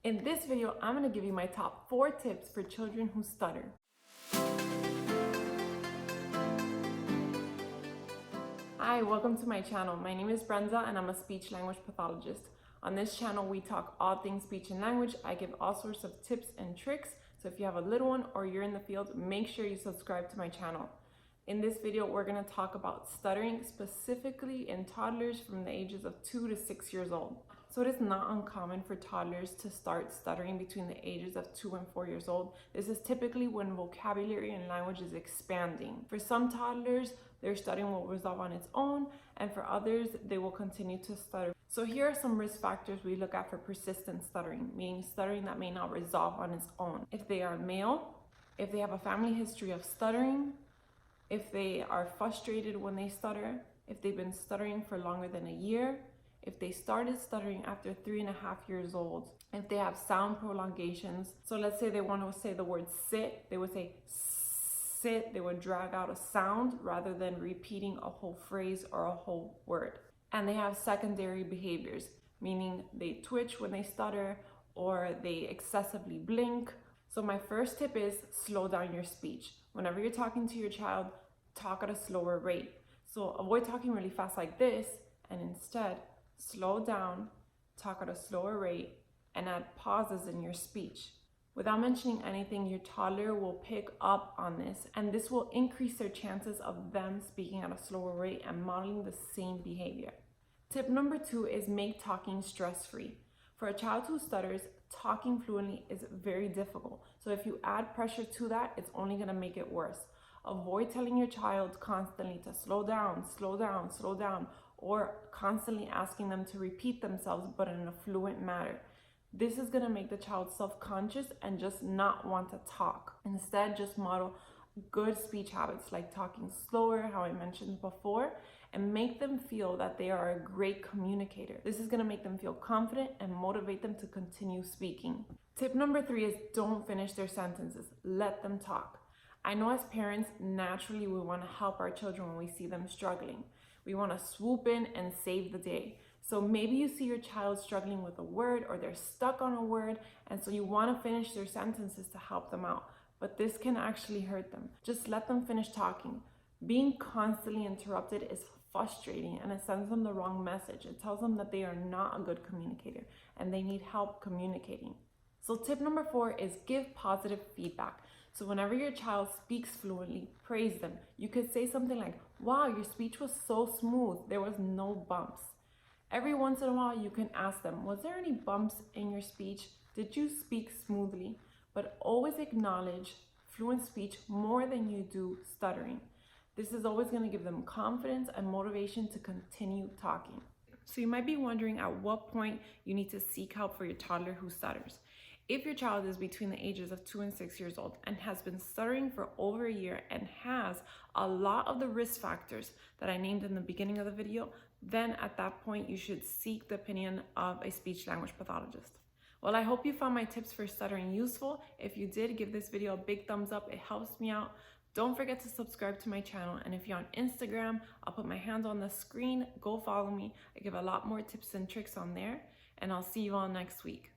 In this video, I'm going to give you my top 4 tips for children who stutter. Hi, welcome to my channel. My name is Brenda and I'm a speech language pathologist. On this channel, we talk all things speech and language. I give all sorts of tips and tricks. So if you have a little one or you're in the field, make sure you subscribe to my channel. In this video, we're going to talk about stuttering, specifically in toddlers from the ages of 2 to 6 years old. So it is not uncommon for toddlers to start stuttering between the ages of 2 and 4 years old. This is typically when vocabulary and language is expanding. For some toddlers, their stuttering will resolve on its own, and for others, they will continue to stutter. So here are some risk factors we look at for persistent stuttering, meaning stuttering that may not resolve on its own. If they are male, if they have a family history of stuttering, if they are frustrated when they stutter, if they've been stuttering for longer than a year, if they started stuttering after 3.5 years old, if they have sound prolongations. So let's say they want to say the word sit, they would say sit, they would drag out a sound rather than repeating a whole phrase or a whole word. And they have secondary behaviors, meaning they twitch when they stutter or they excessively blink. So my first tip is slow down your speech. Whenever you're talking to your child, talk at a slower rate. So avoid talking really fast like this, and instead slow down, talk at a slower rate, and add pauses in your speech. Without mentioning anything, your toddler will pick up on this, and this will increase their chances of them speaking at a slower rate and modeling the same behavior. Tip number 2 is make talking stress-free. For a child who stutters, talking fluently is very difficult. So if you add pressure to that, it's only going to make it worse. Avoid telling your child constantly to slow down, slow down, slow down, or constantly asking them to repeat themselves, but in a fluent manner. This is going to make the child self-conscious and just not want to talk. Instead, just model good speech habits like talking slower, how I mentioned before, and make them feel that they are a great communicator. This is going to make them feel confident and motivate them to continue speaking. Tip number 3 is don't finish their sentences. Let them talk. I know as parents, naturally we want to help our children when we see them struggling. We want to swoop in and save the day. So maybe you see your child struggling with a word or they're stuck on a word, and so you want to finish their sentences to help them out. But this can actually hurt them. Just let them finish talking. Being constantly interrupted is frustrating and it sends them the wrong message. It tells them that they are not a good communicator and they need help communicating. So tip number 4 is give positive feedback. So whenever your child speaks fluently, praise them. You could say something like, wow, your speech was so smooth. There was no bumps. Every once in a while, you can ask them, was there any bumps in your speech? Did you speak smoothly? But always acknowledge fluent speech more than you do stuttering. This is always going to give them confidence and motivation to continue talking. So you might be wondering at what point you need to seek help for your toddler who stutters. If your child is between the ages of 2 and 6 years old and has been stuttering for over a year and has a lot of the risk factors that I named in the beginning of the video, then at that point you should seek the opinion of a speech language pathologist. Well, I hope you found my tips for stuttering useful. If you did, give this video a big thumbs up. It helps me out. Don't forget to subscribe to my channel. And if you're on Instagram, I'll put my hands on the screen. Go follow me. I give a lot more tips and tricks on there. And I'll see you all next week.